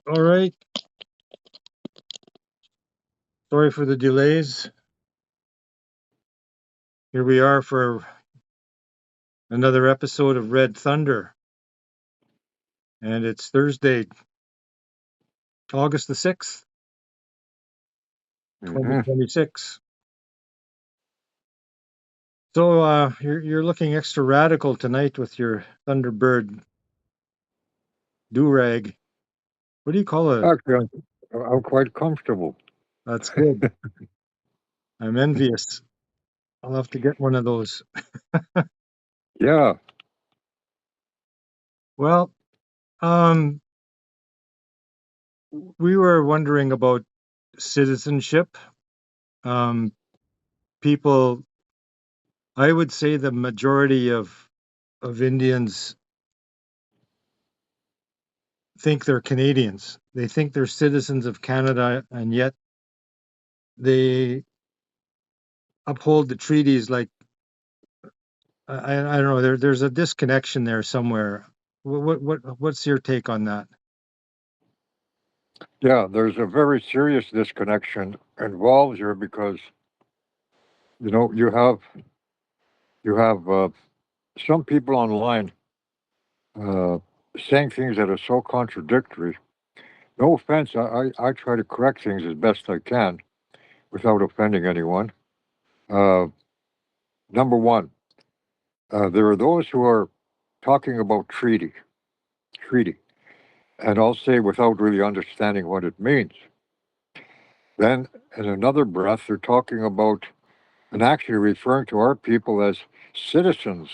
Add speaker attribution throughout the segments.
Speaker 1: All right. Sorry for the delays. Here we are for another episode of Red Thunder. And it's Thursday, August the 6th, 2026. So you're looking extra radical tonight with your Thunderbird do-rag. What do you call it?
Speaker 2: Actually, I'm quite comfortable.
Speaker 1: That's good. I'm envious. I'll have to get one of those.
Speaker 2: Yeah,
Speaker 1: Well, we were wondering about citizenship. People, I would say the majority of Indians think they're Canadians. They think they're citizens of Canada, and yet they uphold the treaties like I don't know. There's a disconnection there somewhere. What's your take on that?
Speaker 2: yeah, there's a very serious disconnection involved here because you have some people online uh, saying things that are so contradictory. No offense, I try to correct things as best I can without offending anyone. Uh, Number one, there are those who are talking about treaty, and I'll say without really understanding what it means. Then, in another breath, they're talking about and actually referring to our people as citizens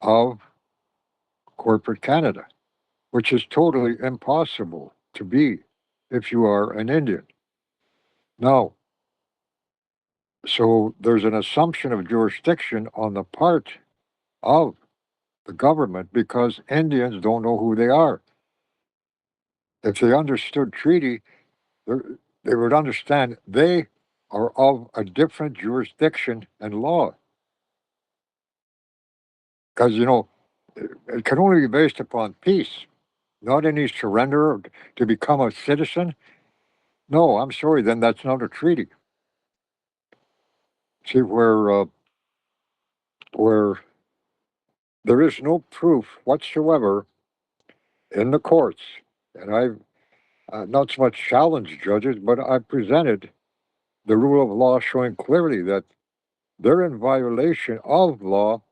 Speaker 2: of corporate Canada, which is totally impossible to be if you are an Indian. Now, so there's an assumption of jurisdiction on the part of the government because Indians don't know who they are. If they understood treaty, they would understand they are of a different jurisdiction and law. Because, it can only be based upon peace, not any surrender to become a citizen. No, I'm sorry, then that's not a treaty. See, where there is no proof whatsoever in the courts, and I've not so much challenged judges, but I've presented the rule of law showing clearly that they're in violation of law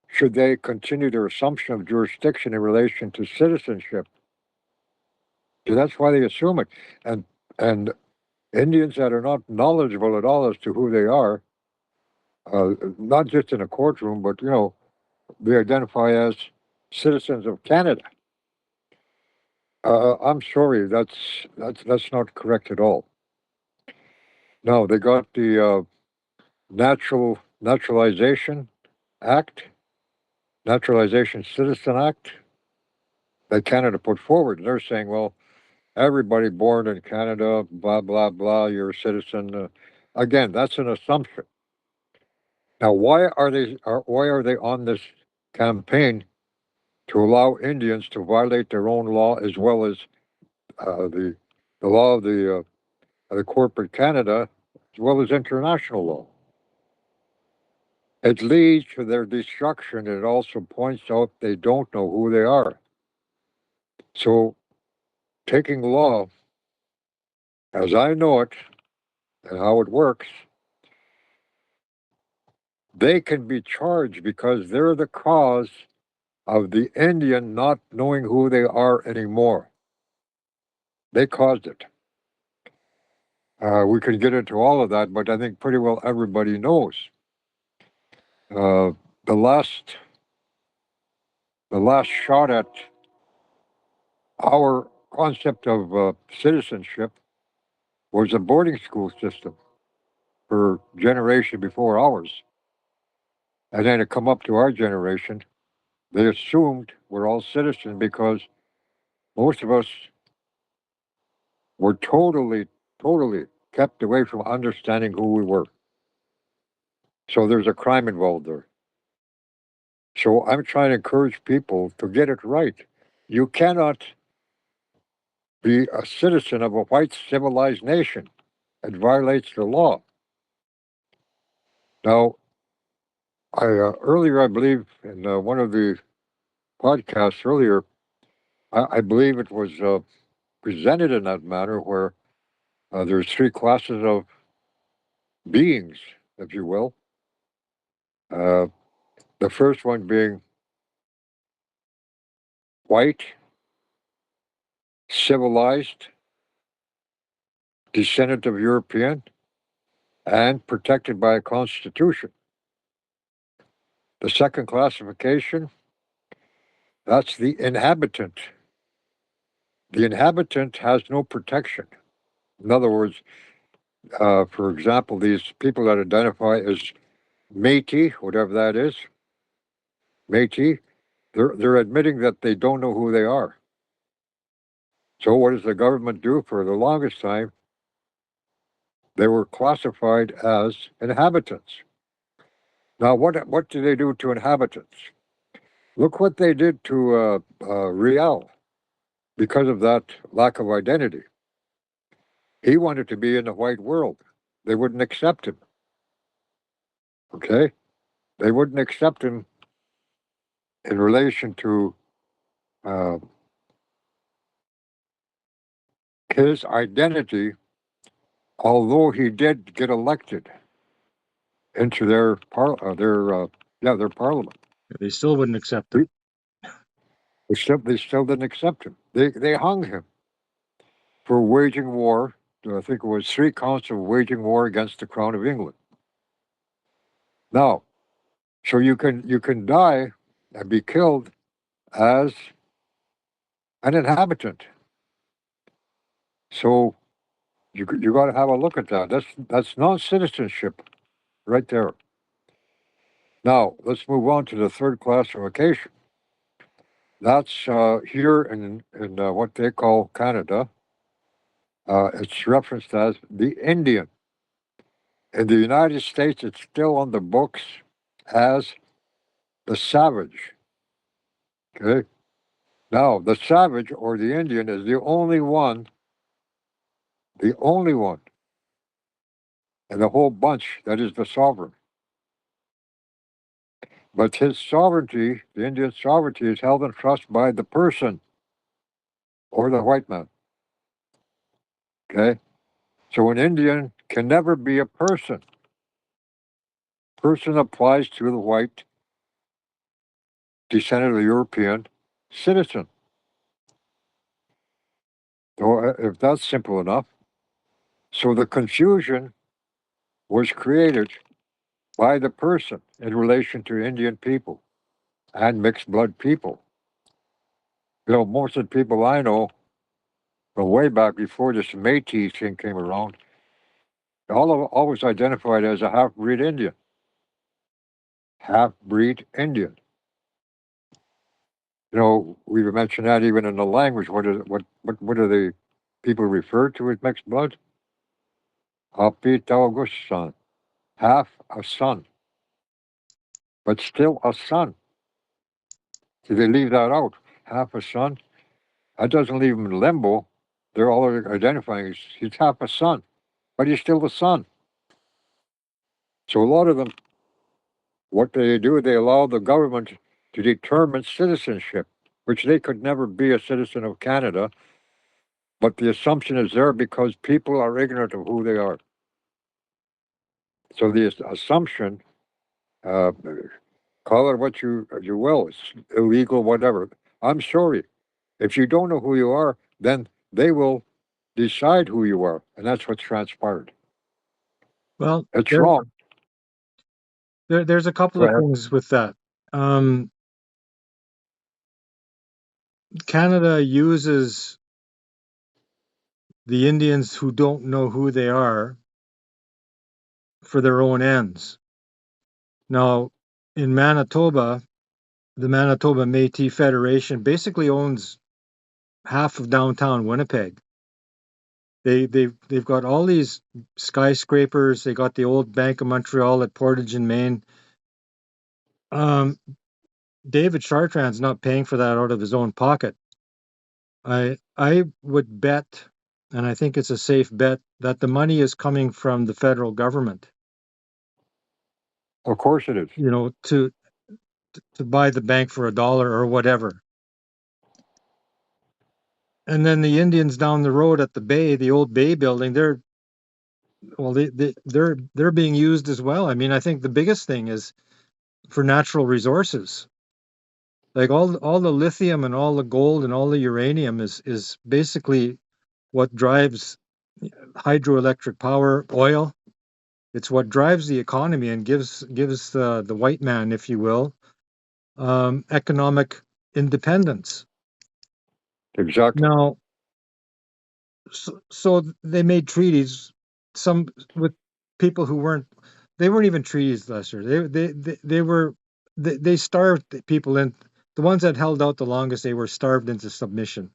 Speaker 2: should they continue their assumption of jurisdiction in relation to citizenship. So that's why they assume it. And Indians that are not knowledgeable at all as to who they are, not just in a courtroom, but they identify as citizens of Canada. I'm sorry, that's not correct at all. No, they got the Naturalization Act, Naturalization Citizen Act that Canada put forward. And they're saying, well, everybody born in Canada, blah blah blah, you're a citizen. Again, that's an assumption. Now, why are they on this campaign to allow Indians to violate their own law as well as the law of the corporate Canada as well as international law? It leads to their destruction. It also points out they don't know who they are. So, taking law as I know it and how it works, they can be charged because they're the cause of the Indian not knowing who they are anymore. They caused it. We could get into all of that, but I think pretty well everybody knows. Uh, the last shot at our concept of citizenship was a boarding school system for generation before ours, and then to come up to our generation, they assumed we're all citizens because most of us were totally kept away from understanding who we were. So there's a crime involved there. So I'm trying to encourage people to get it right. You cannot be a citizen of a white civilized nation. It violates the law. Now, earlier, I believe in one of the podcasts earlier, I believe it was presented in that manner where there's three classes of beings, if you will. The first one being white, civilized, descendant of European, and protected by a constitution. The second classification, that's the inhabitant. The inhabitant has no protection. In other words, for example, these people that identify as Métis, whatever that is, Métis, they're admitting that they don't know who they are. So what does the government do? For the longest time, they were classified as inhabitants. Now, what do they do to inhabitants? Look what they did to Riel because of that lack of identity. He wanted to be in the white world. They wouldn't accept him. Okay? They wouldn't accept him in relation to his identity, although he did get elected into their parliament.
Speaker 1: They still wouldn't accept it.
Speaker 2: They still didn't accept him. They hung him for waging war. I think it was 3 counts of waging war against the Crown of England. Now, so you can die and be killed as an inhabitant. So you got to have a look at that. That's non-citizenship right there. Now let's move on to the third classification. That's here in what they call Canada. It's referenced as the Indian. In the United States, it's still on the books as the savage. Okay. Now, the savage or the Indian is the only one in the whole bunch that is the sovereign. But his sovereignty, the Indian sovereignty, is held in trust by the person or the white man. Okay? So an Indian can never be a person. Person applies to the white descendant of European citizen. So if that's simple enough. So the confusion was created by the person in relation to Indian people and mixed blood people. You know, most of the people I know from way back before this Métis thing came around, always identified as a half-breed Indian. Half-breed Indian. You know, we've mentioned that even in the language. What do the people refer to as mixed blood? Apitaugusan, half a son, but still a son. So they leave that out. Half a son. That doesn't leave him in limbo. They're all identifying he's half a son, but he's still a son. So a lot of them, what they do, they allow the government to determine citizenship, which they could never be a citizen of Canada. But the assumption is there because people are ignorant of who they are. So the assumption, call it what you will, it's illegal, whatever. I'm sorry. If you don't know who you are, then they will decide who you are. And that's what's transpired.
Speaker 1: Well,
Speaker 2: It's wrong.
Speaker 1: There's a couple of things with that. Canada uses the Indians who don't know who they are for their own ends. Now, in Manitoba, the Manitoba Métis Federation basically owns half of downtown Winnipeg. They've got all these skyscrapers. They got the old Bank of Montreal at Portage in Maine. David Chartrand's not paying for that out of his own pocket. I would bet, and I think it's a safe bet, that the money is coming from the federal government,
Speaker 2: Of course it is.
Speaker 1: you know, to buy the bank for $1 or whatever. And then the Indians down the road at the Bay, the old Bay building, they're being used as well. I mean, I think the biggest thing is for natural resources. Like all the lithium and all the gold and all the uranium is basically what drives hydroelectric power, oil. It's what drives the economy and gives the white man, if you will, economic independence.
Speaker 2: Exactly.
Speaker 1: Now, so they made treaties, some with people who they weren't even treaties, Lester. They starved the people in. The ones that held out the longest, they were starved into submission.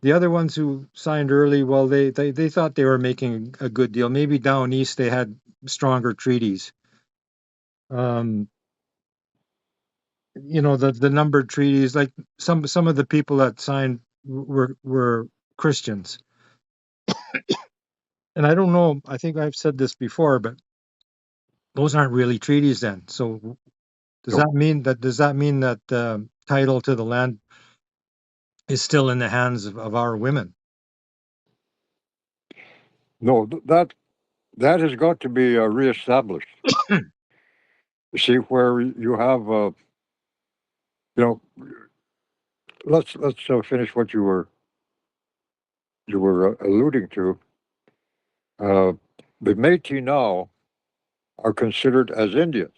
Speaker 1: The other ones who signed early, well, they thought they were making a good deal. Maybe down east they had stronger treaties. You know, the numbered treaties, like some of the people that signed were Christians. And I don't know, I think I've said this before, but those aren't really treaties then. So does
Speaker 2: No,
Speaker 1: that mean that title to the land is still in the hands of our women?
Speaker 2: no, that has got to be reestablished. You see, where you have, you know, let's finish what you were alluding to. Uh, the Métis now are considered as Indians.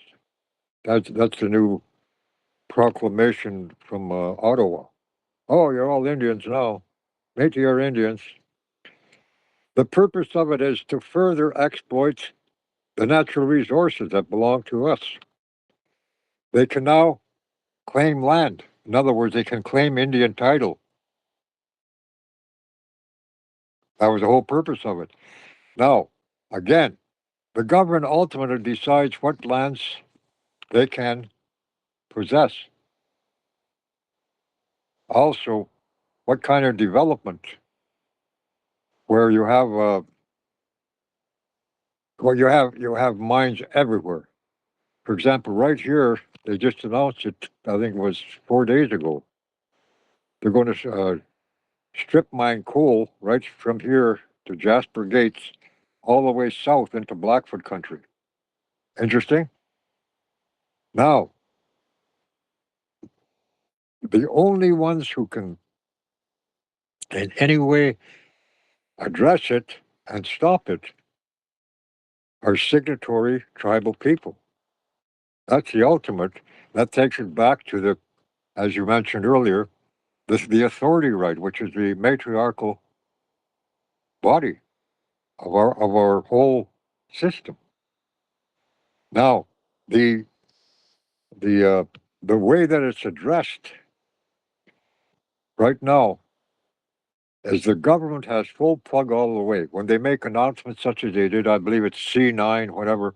Speaker 2: That's the new proclamation from Ottawa. Oh, you're all Indians now. Métis are Indians. The purpose of it is to further exploit the natural resources that belong to us. They can now claim land. In other words, they can claim Indian title. That was the whole purpose of it. Now, again, the government ultimately decides what lands they can possess. Also, what kind of development, where you have, you have mines everywhere. For example, right here, they just announced it. I think it was 4 days ago. They're going to strip mine coal right from here to Jasper Gates, all the way south into Blackfoot country. Interesting. Now, the only ones who can in any way address it and stop it are signatory tribal people. That's the ultimate. That takes it back to the, as you mentioned earlier, the authority right, which is the matriarchal body of our whole system. Now, the the way that it's addressed right now is the government has full plug all the way. When they make announcements such as they did, I believe it's C9, whatever,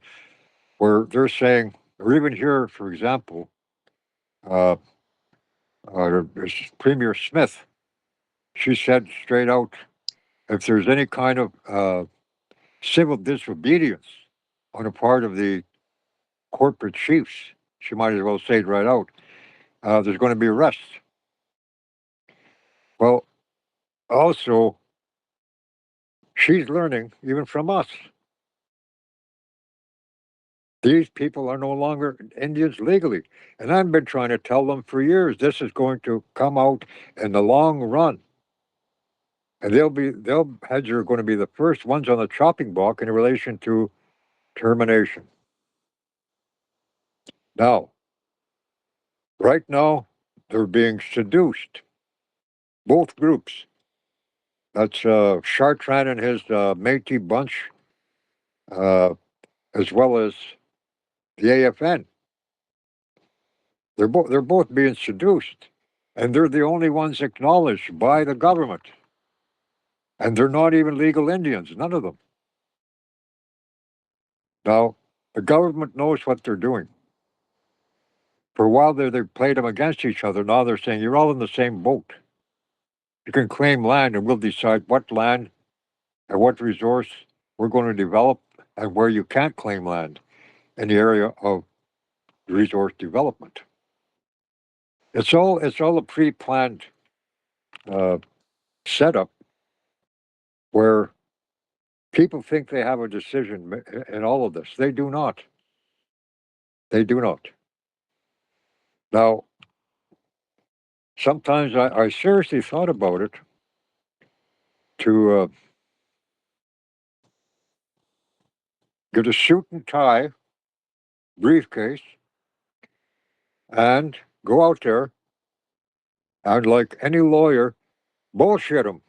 Speaker 2: where they're saying, or even here, for example, uh, Premier Smith, she said straight out, if there's any kind of civil disobedience on the part of the corporate chiefs, she might as well say it right out, there's going to be arrests. Well, also, she's learning even from us. These people are no longer Indians legally. And I've been trying to tell them for years this is going to come out in the long run. And heads are going to be the first ones on the chopping block in relation to termination. Now, right now, they're being seduced. Both groups. That's Chartrand and his Métis bunch, uh, as well as the AFN. They're both being seduced, and they're the only ones acknowledged by the government. And they're not even legal Indians, none of them. Now, the government knows what they're doing. For a while there, they played them against each other. Now they're saying, you're all in the same boat. You can claim land and we'll decide what land and what resource we're going to develop and where you can't claim land in the area of resource development. It's all a pre-planned setup where people think they have a decision in all of this. They do not. They do not. Now, sometimes I seriously thought about it to get a suit and tie, briefcase, and go out there and, like any lawyer, bullshit them.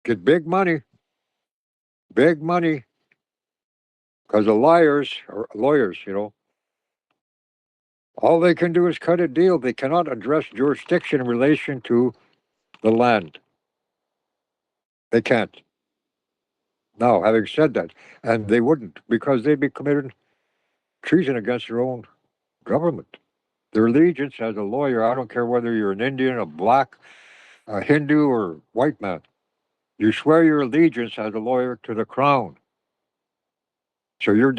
Speaker 2: Get big money, because the liars are lawyers, all they can do is cut a deal. They cannot address jurisdiction in relation to the land. They can't. Now, having said that, and they wouldn't, because they'd be committing treason against their own government. Their allegiance as a lawyer, I don't care whether you're an Indian, a black, a Hindu, or white man, you swear your allegiance as a lawyer to the crown. So you're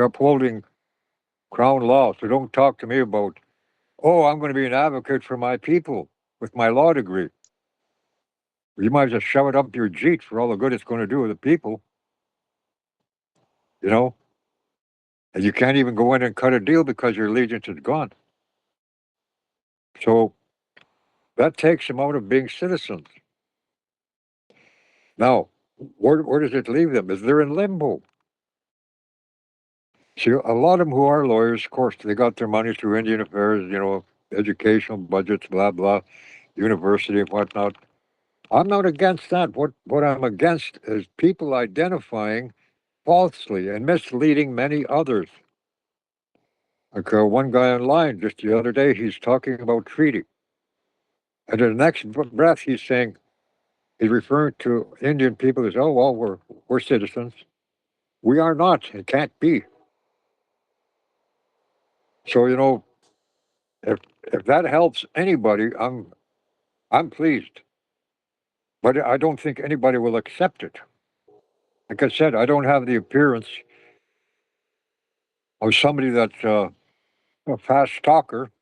Speaker 2: upholding crown law. So don't talk to me about, oh, I'm going to be an advocate for my people with my law degree. You might as well shove it up your jeet for all the good it's going to do with the people. And you can't even go in and cut a deal because your allegiance is gone. So that takes them out of being citizens. Now, where does it leave them? Is they're in limbo. See, a lot of them who are lawyers, of course, they got their money through Indian affairs, educational budgets, blah, blah, university and whatnot. I'm not against that. What I'm against is people identifying falsely and misleading many others. Like one guy online just the other day, he's talking about treaty. And in the next breath, he's saying, he's referring to Indian people as, oh, well, we're citizens. We are not. It can't be. So, if that helps anybody, I'm pleased. But I don't think anybody will accept it. Like I said, I don't have the appearance of somebody that's a fast talker,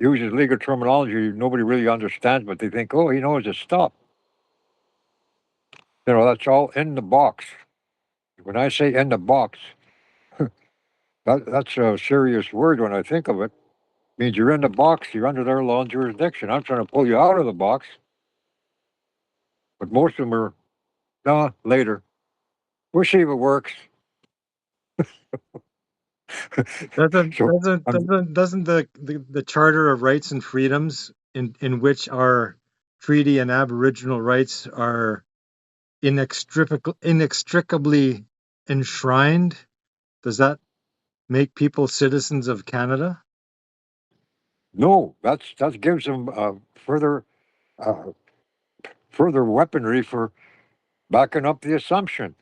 Speaker 2: uses legal terminology nobody really understands, but they think, oh, he knows his stuff. That's all in the box. When I say in the box, that's a serious word when I think of it. It means you're in the box, you're under their law and jurisdiction. I'm trying to pull you out of the box. But most of them are, no, later. We'll see if it works.
Speaker 1: Doesn't
Speaker 2: So
Speaker 1: doesn't doesn't doesn't the Charter of Rights and Freedoms, in which our treaty and Aboriginal rights are inextricably enshrined, does that make people citizens of Canada?
Speaker 2: no, that gives them further uh, further weaponry for backing up the assumption.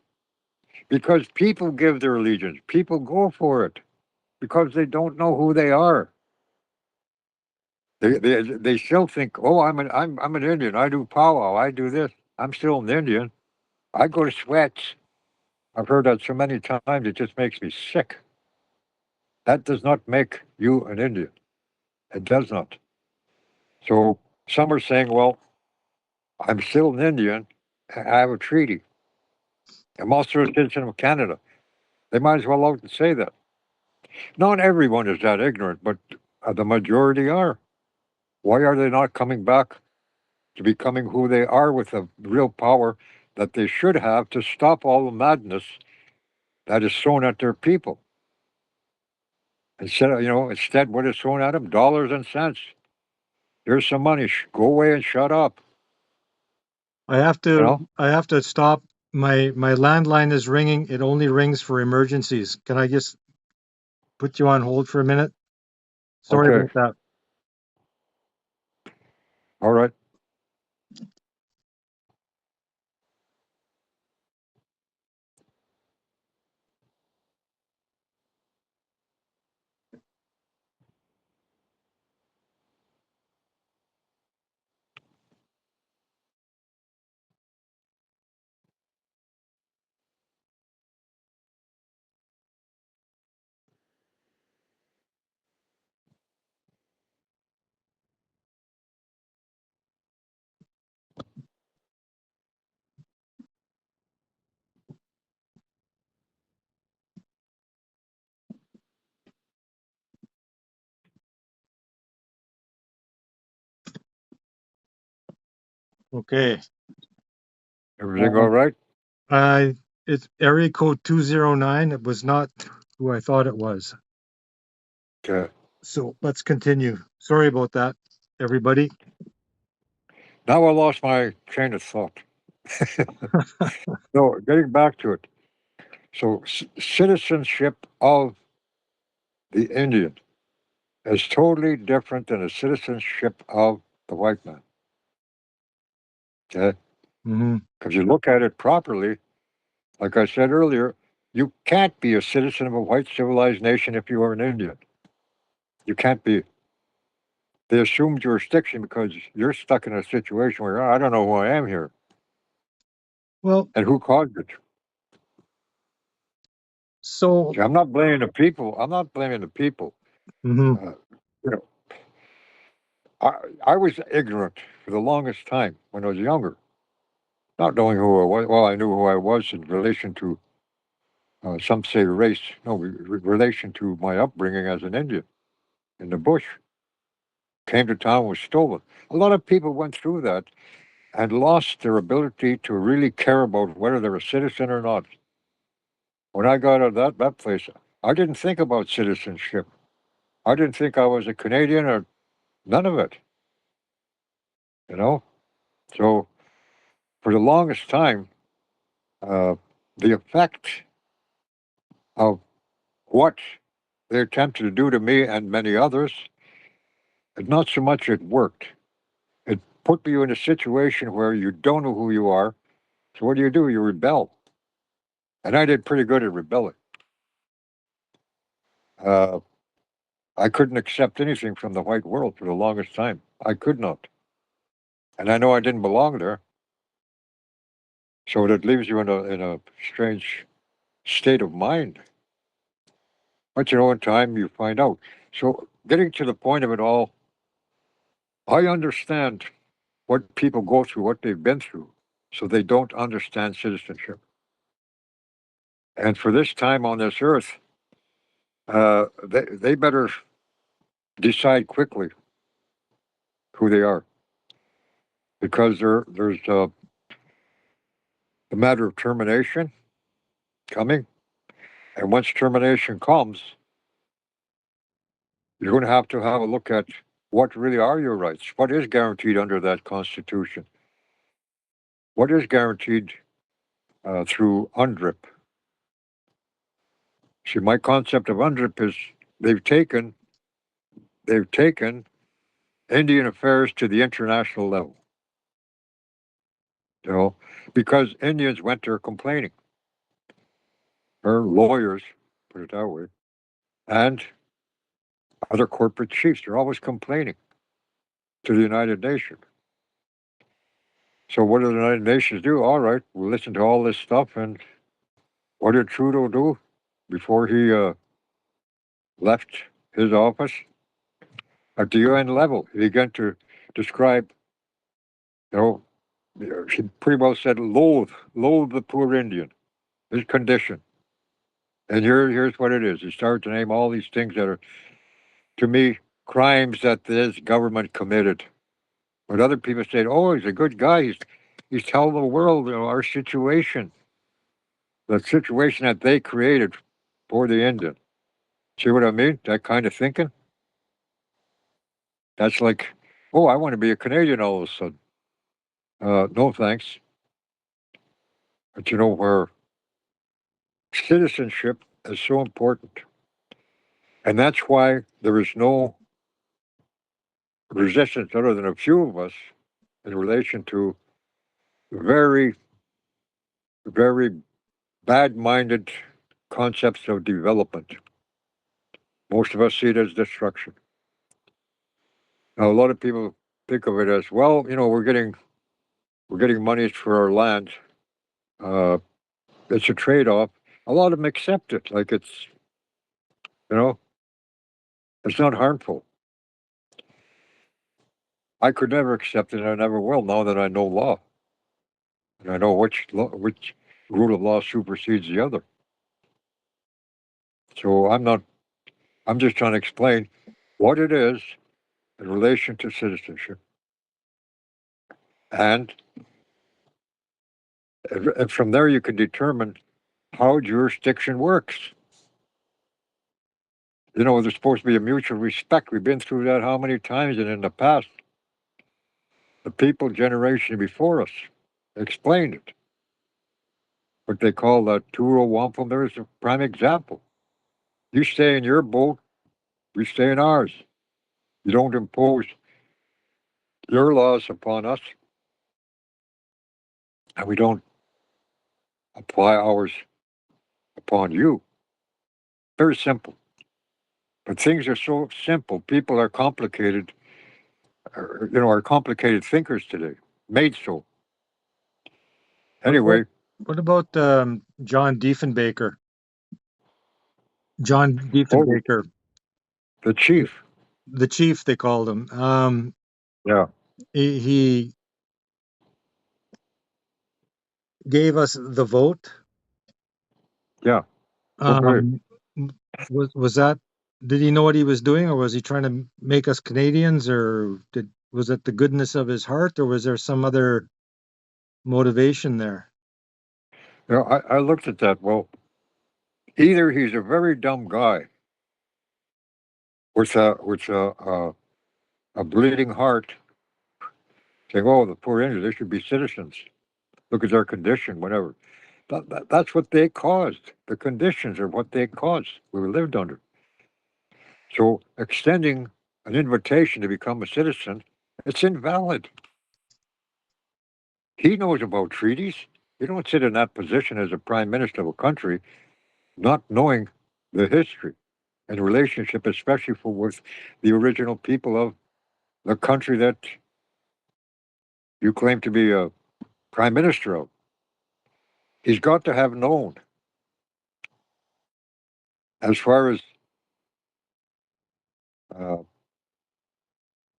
Speaker 2: Because people give their allegiance, people go for it because they don't know who they are. They still think, oh, I'm an Indian. I do powwow. I do this. I'm still an Indian. I go to sweats. I've heard that so many times it just makes me sick. That does not make you an Indian. It does not. So some are saying, well, I'm still an Indian. I have a treaty. I'm also a citizen of Canada. They might as well out and say that. Not everyone is that ignorant, but the majority are. Why are they not coming back to becoming who they are with the real power that they should have to stop all the madness that is thrown at their people? Instead, what is thrown at them? Dollars and cents. Here's some money. Go away and shut up.
Speaker 1: I have
Speaker 2: You
Speaker 1: to
Speaker 2: know?
Speaker 1: I have to stop. My landline is ringing. It only rings for emergencies. Can I just put you on hold for a minute? Sorry
Speaker 2: Okay.
Speaker 1: about that.
Speaker 2: All right.
Speaker 1: Okay.
Speaker 2: Everything all right?
Speaker 1: It's area code 209. It was not who I thought it was.
Speaker 2: Okay.
Speaker 1: So let's continue. Sorry about that, everybody.
Speaker 2: Now I lost my train of thought. No, getting back to it. So citizenship of the Indian is totally different than the citizenship of the white man. Okay?
Speaker 1: Hmm.
Speaker 2: Because you look at it properly, like I said earlier, you can't be a citizen of a white civilized nation if you are an Indian. You can't be. They assume jurisdiction because you're stuck in a situation where, "Oh, I don't know who I am here
Speaker 1: Well,
Speaker 2: and who caused it."
Speaker 1: so
Speaker 2: See, I'm not blaming the people. I'm not blaming the people.
Speaker 1: mhm.
Speaker 2: Uh, you know, I was ignorant for the longest time when I was younger, not knowing who I was. Well, I knew who I was in relation to, some say race, no, relation to my upbringing as an Indian in the bush. Came to town, was stolen. A lot of people went through that and lost their ability to really care about whether they're a citizen or not. When I got out of that place, I didn't think about citizenship. I didn't think I was a Canadian or none of it, you know? So for the longest time, uh, the effect of what they attempted to do to me and many others, it not so much it worked. It put you in a situation where you don't know who you are. So what do? You rebel. And I did pretty good at rebelling. Uh, I couldn't accept anything from the white world for the longest time. I could not. And I know I didn't belong there. So that leaves you in a strange state of mind. But you know, in time you find out. So getting to the point of it all, I understand what people go through, what they've been through, so they don't understand citizenship. And for this time on this earth, they better decide quickly who they are, because there's a matter of termination coming, and once termination comes, you're going to have a look at what really are your rights, what is guaranteed under that Constitution, what is guaranteed through UNDRIP. See, my concept of UNDRIP is they've taken they've taken Indian affairs to the international level, you know, because Indians went there complaining, or lawyers, put it that way, and other corporate chiefs. They're always complaining to the United Nations. So what do the United Nations do? All right, we'll listen to all this stuff. And what did Trudeau do before he left his office? At the UN level, he began to describe, you know, he pretty well said, loathe the poor Indian, his condition. And here's what it is. He started to name all these things that are, to me, crimes that this government committed. But other people said, "Oh, he's a good guy. He's telling the world, you know, our situation, the situation that they created for the Indian." See what I mean? That kind of thinking. That's like, "Oh, I want to be a Canadian all of a sudden." No thanks. But you know where citizenship is so important, and that's why there is no resistance other than a few of us in relation to very, very bad-minded concepts of development. Most of us see it as destruction. Now, a lot of people think of it as, well, you know, we're getting monies for our land. Uh, it's a trade-off. A lot of them accept it, like it's, you know, it's not harmful. I could never accept it, and I never will. Now that I know law, and I know which rule of law supersedes the other. So I'm not. I'm just trying to explain what it is in relation to citizenship. And from there, you can determine how jurisdiction works. You know, there's supposed to be a mutual respect. We've been through that how many times, and in the past, the people generation before us explained it. What they call the Turo Wampum, there is a prime example. You stay in your boat, we stay in ours. You don't impose your laws upon us, and we don't apply ours upon you. Very simple. But things are so simple. People are complicated, are complicated thinkers today, made so. Anyway,
Speaker 1: What about John Diefenbaker? John Diefenbaker,
Speaker 2: the chief.
Speaker 1: the chief, they called him.
Speaker 2: Yeah.
Speaker 1: He gave us the vote.
Speaker 2: Yeah. Okay.
Speaker 1: Was that? Did he know what he was doing, or was he trying to make us Canadians, or was it the goodness of his heart, or was there some other motivation there?
Speaker 2: I looked at that. Well, either he's a very dumb guy with a bleeding heart, saying, "Oh, the poor Indians, they should be citizens. Look at their condition, whatever." That's what they caused. The conditions are what they caused. We lived under. So extending an invitation to become a citizen, it's invalid. He knows about treaties. You don't sit in that position as a prime minister of a country not knowing the history and relationship, especially with the original people of the country that you claim to be a prime minister of. He's got to have known. As far as uh,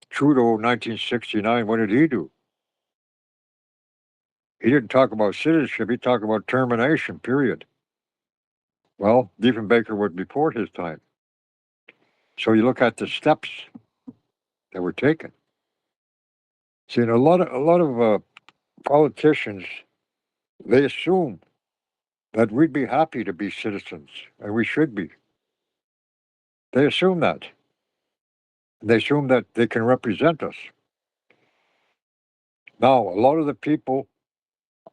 Speaker 2: Trudeau, 1969, what did he do? He didn't talk about citizenship. He talked about termination, period. Well, Diefenbaker was before his time. So you look at the steps that were taken. See, and a lot of politicians, they assume that we'd be happy to be citizens, and we should be. They assume that. They assume that they can represent us. Now, a lot of the people,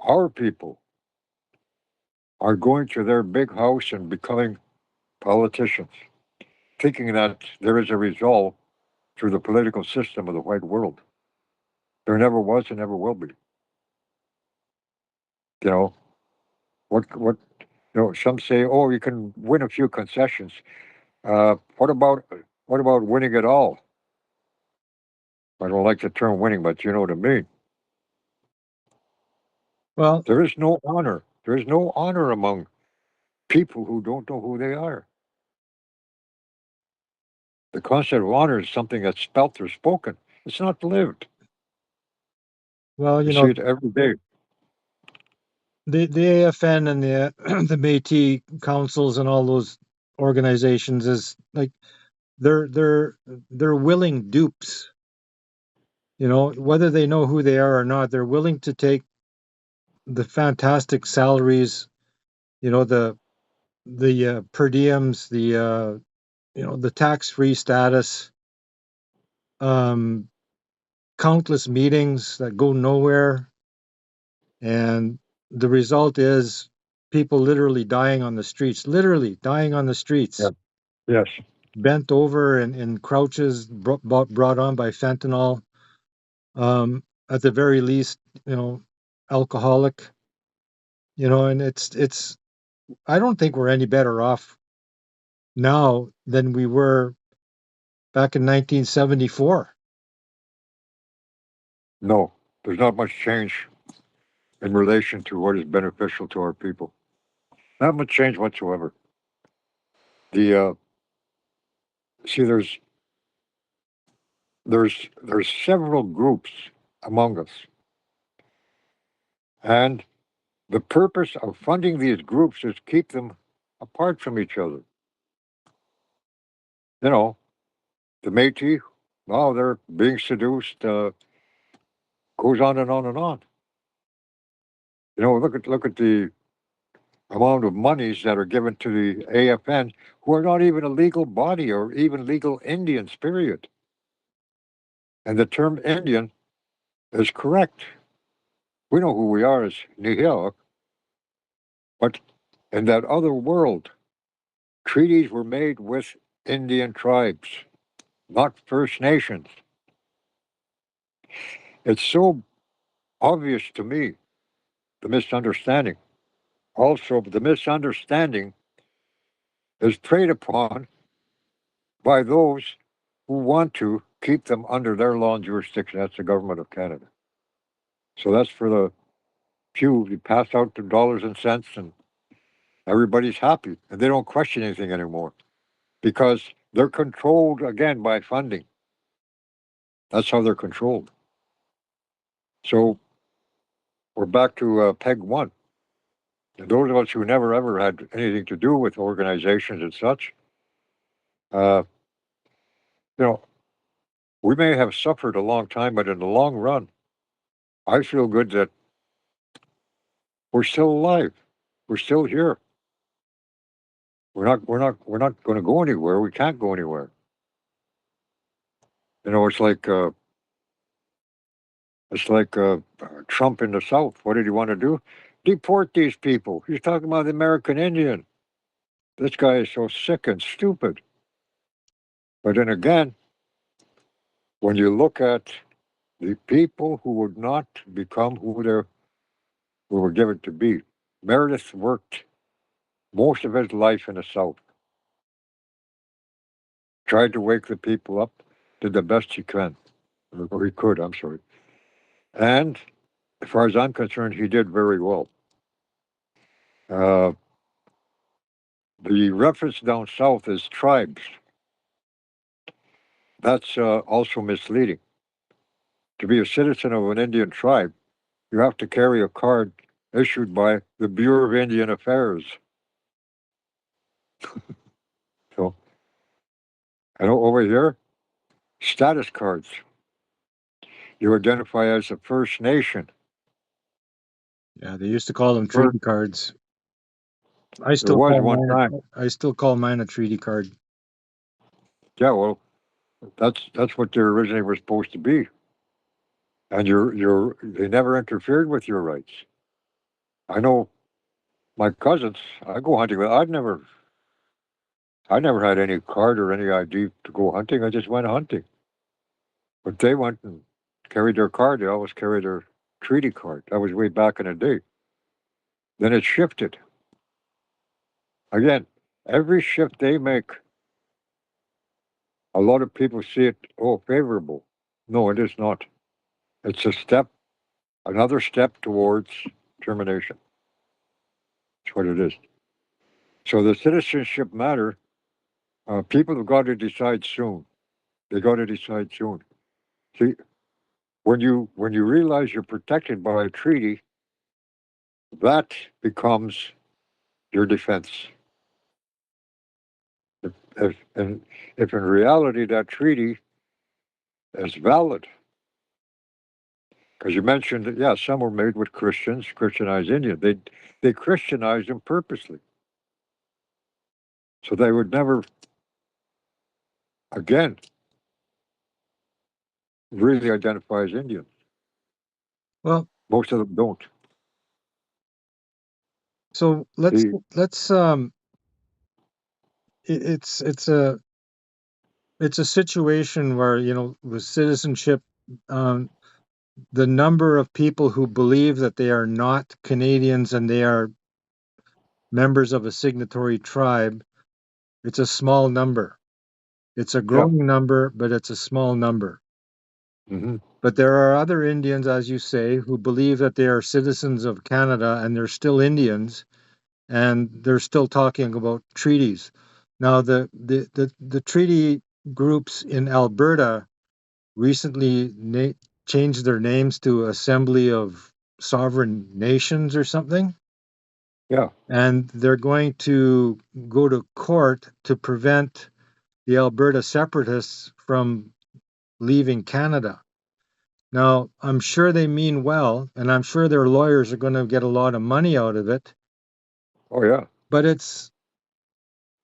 Speaker 2: our people, are going to their big house and becoming politicians, thinking that there is a resolve through the political system of the white world. There never was and never will be. You know, some say, oh, you can win a few concessions. What about winning it all? I don't like the term winning, but you know what I mean.
Speaker 1: Well,
Speaker 2: There is no honor. There is no honor among people who don't know who they are. The concept of honor is something that's spelt or spoken. It's not lived.
Speaker 1: well,
Speaker 2: You see it every day.
Speaker 1: the AFN and the the Métis councils and all those organizations is like they're willing dupes. You know, whether they know who they are or not, they're willing to take the fantastic salaries. You know, the per diems, the tax-free status, um, countless meetings that go nowhere, and the result is people literally dying on the streets,
Speaker 2: Yeah. Yes.
Speaker 1: bent over in crouches, brought on by fentanyl. At the very least, alcoholic. And it's. I don't think we're any better off now than we were back in 1974.
Speaker 2: No, there's not much change in relation to what is beneficial to our people. Not much change whatsoever. The see, there's several groups among us, and the purpose of funding these groups is keep them apart from each other. You know, the Métis, well, they're being seduced. Goes on and on and on. You know, look at the amount of monies that are given to the AFN, who are not even a legal body or even legal Indians, period. And the term Indian is correct. We know who we are as Nihil, but in that other world, treaties were made with Indian tribes, not First Nations. It's so obvious to me, the misunderstanding. Also, the misunderstanding is preyed upon by those who want to keep them under their law and jurisdiction. That's the government of Canada. So that's for the few. You pass out the dollars and cents and everybody's happy and they don't question anything anymore because they're controlled again by funding. That's how they're controlled. So we're back to peg one. And those of us who never ever had anything to do with organizations and such, you know, we may have suffered a long time, but in the long run, I feel good that we're still alive. We're still here. We're not going to go anywhere. We can't go anywhere. You know, it's like Trump in the South. What did he want to do? Deport these people. He's talking about the American Indian. This guy is so sick and stupid. But then again, when you look at the people who would not become who were given to be, Meredith worked most of his life in the South. Tried to wake the people up, did the best he can, or he could, I'm sorry. And as far as I'm concerned, he did very well. The reference down south is tribes. That's also misleading. To be a citizen of an Indian tribe, you have to carry a card issued by the Bureau of Indian Affairs. So, and over here, status cards. You identify as a First Nation.
Speaker 1: Yeah, they used to call them
Speaker 2: Sure.
Speaker 1: treaty cards. I
Speaker 2: There
Speaker 1: still
Speaker 2: was
Speaker 1: call
Speaker 2: one
Speaker 1: mine.
Speaker 2: time.
Speaker 1: I still call mine a treaty card.
Speaker 2: Yeah, well, that's what they originally were supposed to be. And they never interfered with your rights. I know my cousins, I go hunting with, I never had any card or any ID to go hunting. I just went hunting. But they went and carried their card. They always carried their treaty card. That was way back in the day. Then it shifted. Again, every shift they make, a lot of people see it, oh, favorable. No, it is not. It's a step, another step towards termination. That's what it is. So the citizenship matter, people have got to decide soon. They got to decide soon. See, when you realize you're protected by a treaty, that becomes your defense. And if in reality that treaty is valid, because you mentioned that, yeah, some were made with Christians, Christianized Indians. They Christianized them purposely, so they would never again really identify as Indians.
Speaker 1: Well,
Speaker 2: Most of them don't.
Speaker 1: so
Speaker 2: See,
Speaker 1: it's a situation where, you know, with citizenship, um, the number of people who believe that they are not Canadians and they are members of a signatory tribe, it's a small number. It's a growing number, but it's a small number.
Speaker 2: mhm.
Speaker 1: But there are other Indians, as you say, who believe that they are citizens of Canada and they're still Indians and they're still talking about treaties. Now, the treaty groups in Alberta recently changed their names to Assembly of Sovereign Nations or something.
Speaker 2: Yeah,
Speaker 1: And they're going to go to court to prevent the Alberta separatists from leaving Canada. Now, I'm sure they mean well, and I'm sure their lawyers are going to get a lot of money out of it,
Speaker 2: Oh yeah,
Speaker 1: but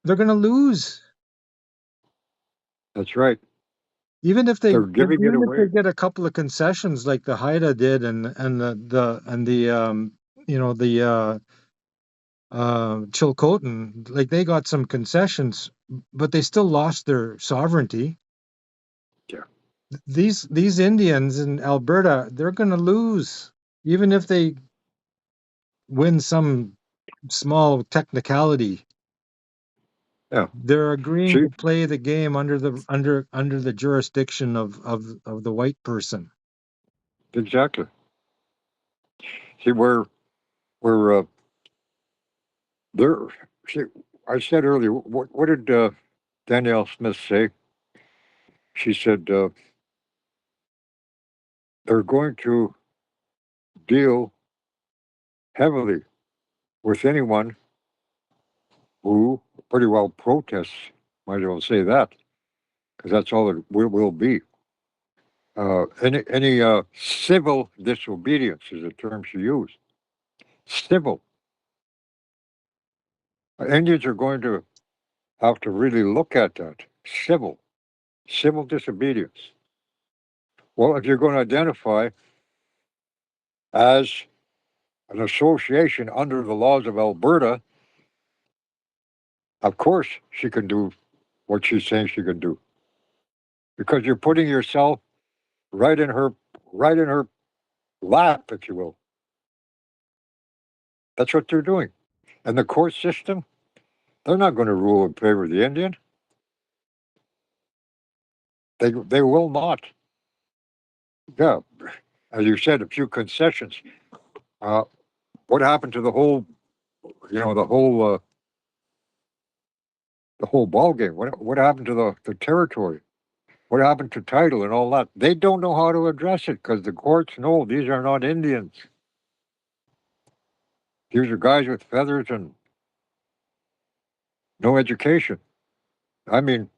Speaker 1: they're going to lose.
Speaker 2: that's right.
Speaker 1: Even if
Speaker 2: They're giving it
Speaker 1: even if they
Speaker 2: away.
Speaker 1: get a couple of concessions like the Haida did and the you know Chilcotin, like they got some concessions, but they still lost their sovereignty.
Speaker 2: Yeah.
Speaker 1: These Indians in Alberta, they're going to lose, even if they win some small technicality.
Speaker 2: Yeah.
Speaker 1: They're agreeing
Speaker 2: See,
Speaker 1: to play the game under the jurisdiction of the white person.
Speaker 2: exactly. See, we're there. See, I said earlier. What did Danielle Smith say? She said they're going to deal heavily with anyone who pretty well protests. Might as well say that because that's all it will be. Any civil disobedience is a term she used. Civil. Indians are going to have to really look at that. Civil disobedience. Well, if you're going to identify as an association under the laws of Alberta, of course she can do what she's saying she can do because you're putting yourself right in her right in her lap, if you will. That's what they're doing. And the court system, they're not going to rule in favor of the Indian. They will not. Yeah, as you said, a few concessions. Uh, what happened to the whole, the whole ball game? What happened to the territory? What happened to title and all that? They don't know how to address it because the courts know these are not Indians. These are guys with feathers and no education. I mean,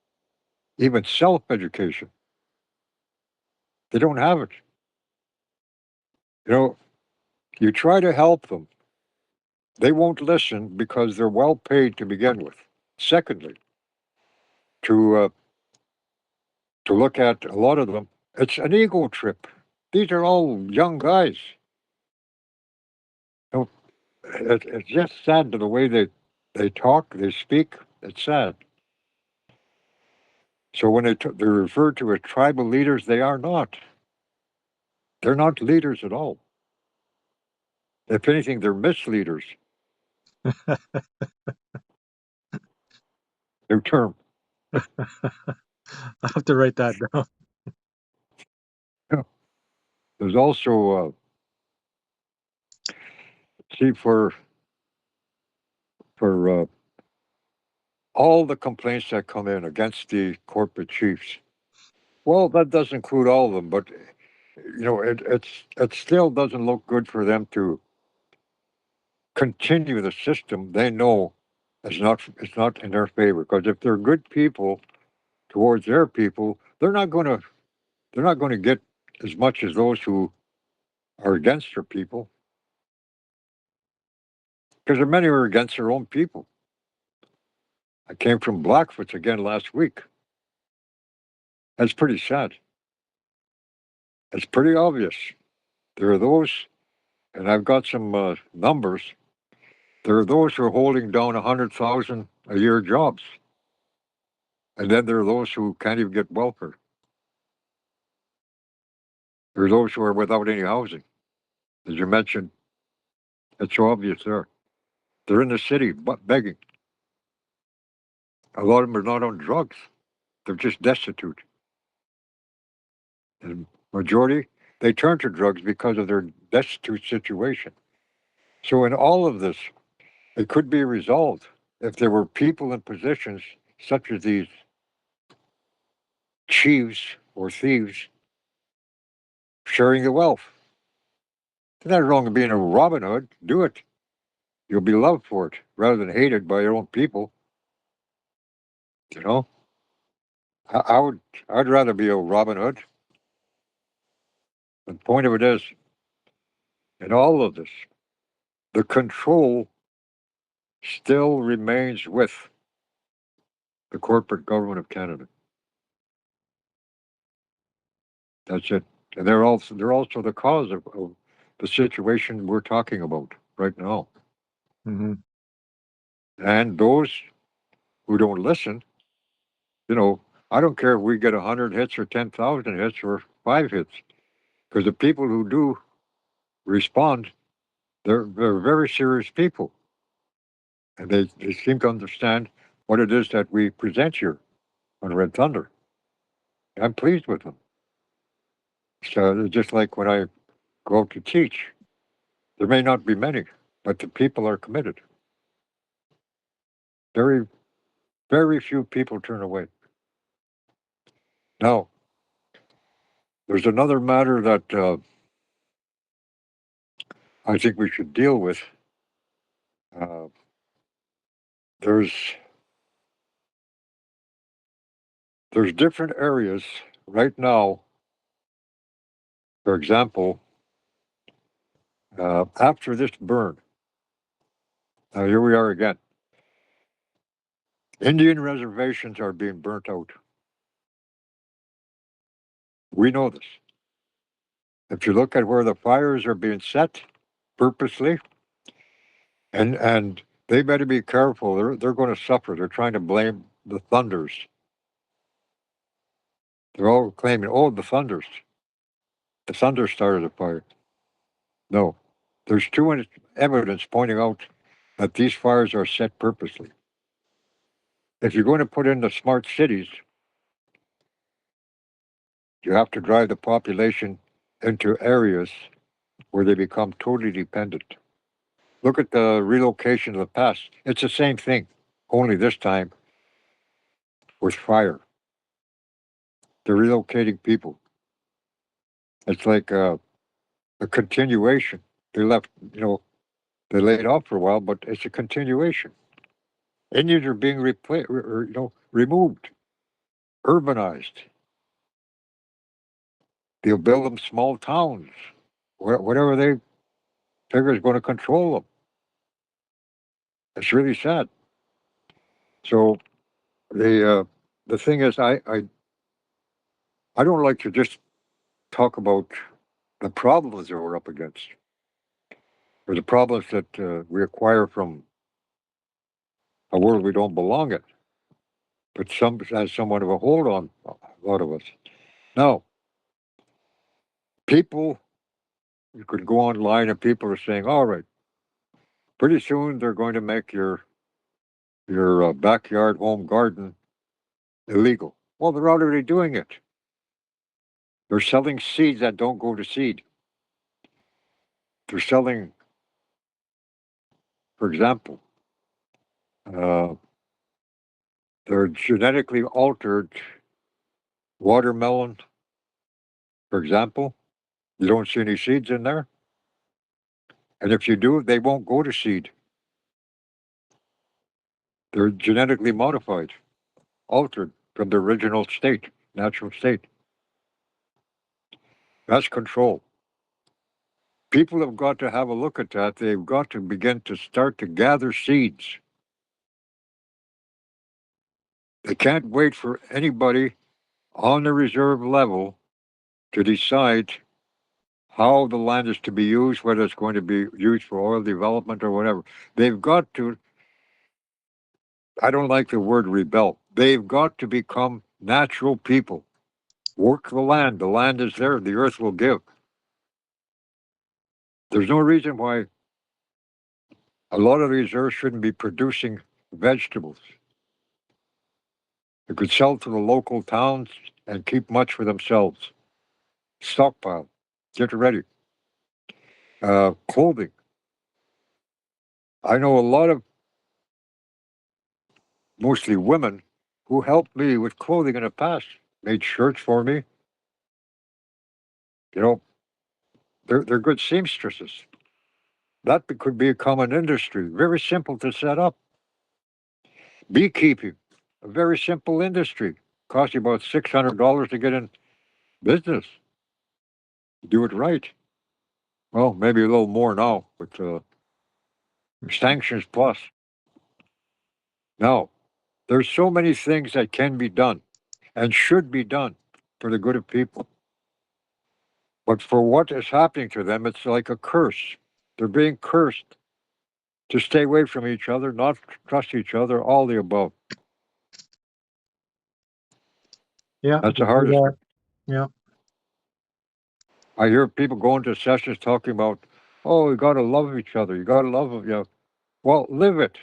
Speaker 2: even self-education. They don't have it. You know, you try to help them, they won't listen because they're well paid to begin with. Secondly, to uh, to look at a lot of them, it's an ego trip. These are all young guys. You know, it's just sad to the way they talk, they speak. It's sad. So when they're referred to as tribal leaders, they are not. They're not leaders at all. If anything, they're misleaders. New term.
Speaker 1: I have to write that down.
Speaker 2: There's also see for all the complaints that come in against the corporate chiefs. Well, that does include all of them, but it still doesn't look good for them to continue the system they know it's not in their favor. Because if they're good people towards their people, they're not going to get as much as those who are against their people. Because there are many who are against their own people. I came from Blackfoot again last week. That's pretty sad. It's pretty obvious. There are those, and I've got some numbers. There are those who are holding down 100,000 a year jobs, and then there are those who can't even get welfare. There are those who are without any housing. As you mentioned, it's so obvious there. They're in the city but begging. A lot of them are not on drugs. They're just destitute. And majority, they turn to drugs because of their destitute situation. So in all of this, it could be resolved if there were people in positions such as these chiefs or thieves sharing the wealth. There's nothing wrong with being a Robin Hood. Do it. You'll be loved for it rather than hated by your own people. You know, I would. I'd rather be a Robin Hood. The point of it is, in all of this, the control still remains with the corporate government of Canada. That's it. And they're also the cause of the situation we're talking about right now.
Speaker 1: Mm-hmm.
Speaker 2: And those who don't listen, I don't care if we get 100 hits or 10,000 hits or 5 hits, because the people who do respond, they're very serious people, and they seem to understand what it is that we present here on Red Thunder. I'm pleased with them. So just like when I go out to teach, there may not be many, but the people are committed. Very, very few people turn away. Now, there's another matter that I think we should deal with. Uh, there's there's different areas right now. For example, after this burn, now here we are again. Indian reservations are being burnt out. We know this. If you look at where the fires are being set purposely, and they better be careful. They're going to suffer. They're trying to blame the thunders. They're all claiming, oh, the thunders. The thunder started the fire. No, there's too much evidence pointing out that these fires are set purposely. If you're going to put in the smart cities, you have to drive the population into areas where they become totally dependent. Look at the relocation of the past. It's the same thing, only this time with fire. They're relocating people. It's like a continuation. They left, they laid off for a while, but it's a continuation. Indians are being replaced, or, removed, urbanized. They'll build them small towns, whatever they figure is going to control them. It's really sad. So the thing is, I don't like to just talk about the problems that we're up against, or the problems that we acquire from a world we don't belong in. But some has somewhat of a hold on a lot of us. Now, people, you could go online and people are saying, all right, pretty soon they're going to make your backyard home garden illegal. Well, they're already doing it. They're selling seeds that don't go to seed. They're selling, for example, uh, they're genetically altered watermelon, for example. You don't see any seeds in there. And if you do, they won't go to seed. They're genetically modified, altered from the original state, natural state. That's control. People have got to have a look at that. They've got to begin to start to gather seeds. They can't wait for anybody on the reserve level to decide how the land is to be used, whether it's going to be used for oil development or whatever. They've got to, I don't like the word rebel, they've got to become natural people. Work the land. The land is there. The earth will give. There's no reason why a lot of these earths shouldn't be producing vegetables. They could sell to the local towns and keep much for themselves. Stockpile. Get ready. Clothing. I know a lot of, mostly women, who helped me with clothing in the past. Made shirts for me. You know, they're good seamstresses. That could become an industry. Very simple to set up. Beekeeping. A very simple industry. Cost you about $600 to get in business. Do it right. Well, maybe a little more now, but sanctions plus. Now, there's so many things that can be done and should be done for the good of people. But for what is happening to them, it's like a curse. They're being cursed to stay away from each other, not trust each other, all the above.
Speaker 1: Yeah.
Speaker 2: That's the hardest thing.
Speaker 1: Yeah.
Speaker 2: I hear people going to sessions talking about, oh, you got to love each other. You got to love them. Yeah. Well, live it,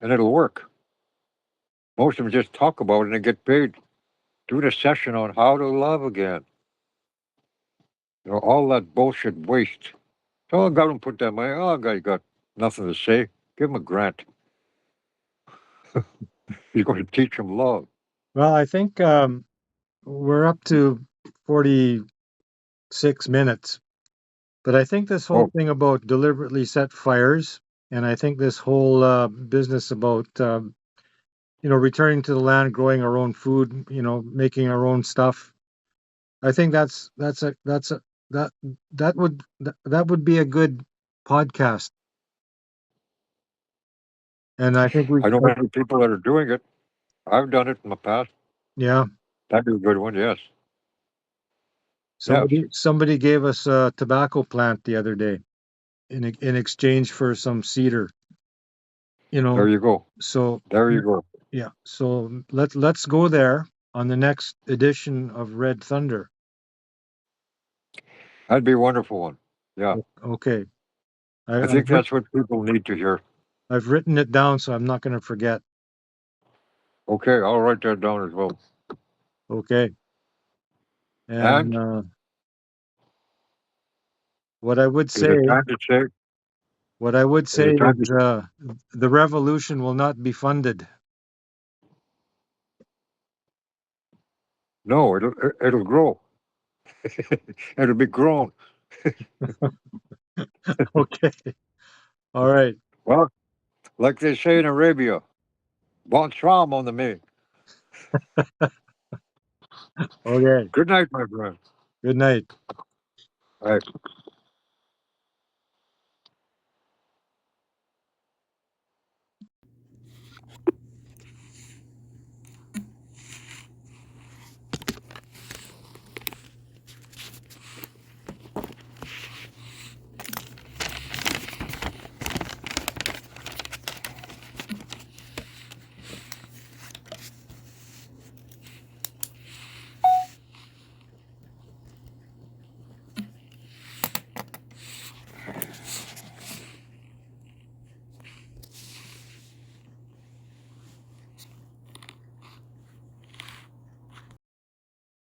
Speaker 2: and it'll work. Most of them just talk about it and get paid. Doing a session on how to love again. You know, all that bullshit waste. So government put that money. Oh, guy got nothing to say. Give him a grant. He's going to teach them love.
Speaker 1: Well, I think we're up to 46 minutes, but I think this whole
Speaker 2: Oh,
Speaker 1: thing about deliberately set fires, and I think this whole business about returning to the land, growing our own food, making our own stuff. I think that that would be a good podcast, and I think
Speaker 2: I know many people that are doing it. I've done it in the past.
Speaker 1: yeah.
Speaker 2: That'd be a good one. Yes. Yes.
Speaker 1: Somebody gave us a tobacco plant the other day in exchange for some cedar.
Speaker 2: There you go.
Speaker 1: So
Speaker 2: There you go.
Speaker 1: yeah, so let's go there on the next edition of Red Thunder.
Speaker 2: That'd be a wonderful one. Yeah.
Speaker 1: Okay,
Speaker 2: I think that's what people need to hear.
Speaker 1: I've written it down, so I'm not going to forget.
Speaker 2: Okay, I'll write that down as well.
Speaker 1: Okay,
Speaker 2: And
Speaker 1: what I would
Speaker 2: is
Speaker 1: say,
Speaker 2: it time to say?
Speaker 1: is the revolution will not be funded.
Speaker 2: No, it'll grow. It'll be grown.
Speaker 1: Okay, all right.
Speaker 2: Well, like they say in Arabia, bon tram on the me.
Speaker 1: Okay.
Speaker 2: Good night, my friend.
Speaker 1: Good night.
Speaker 2: All right.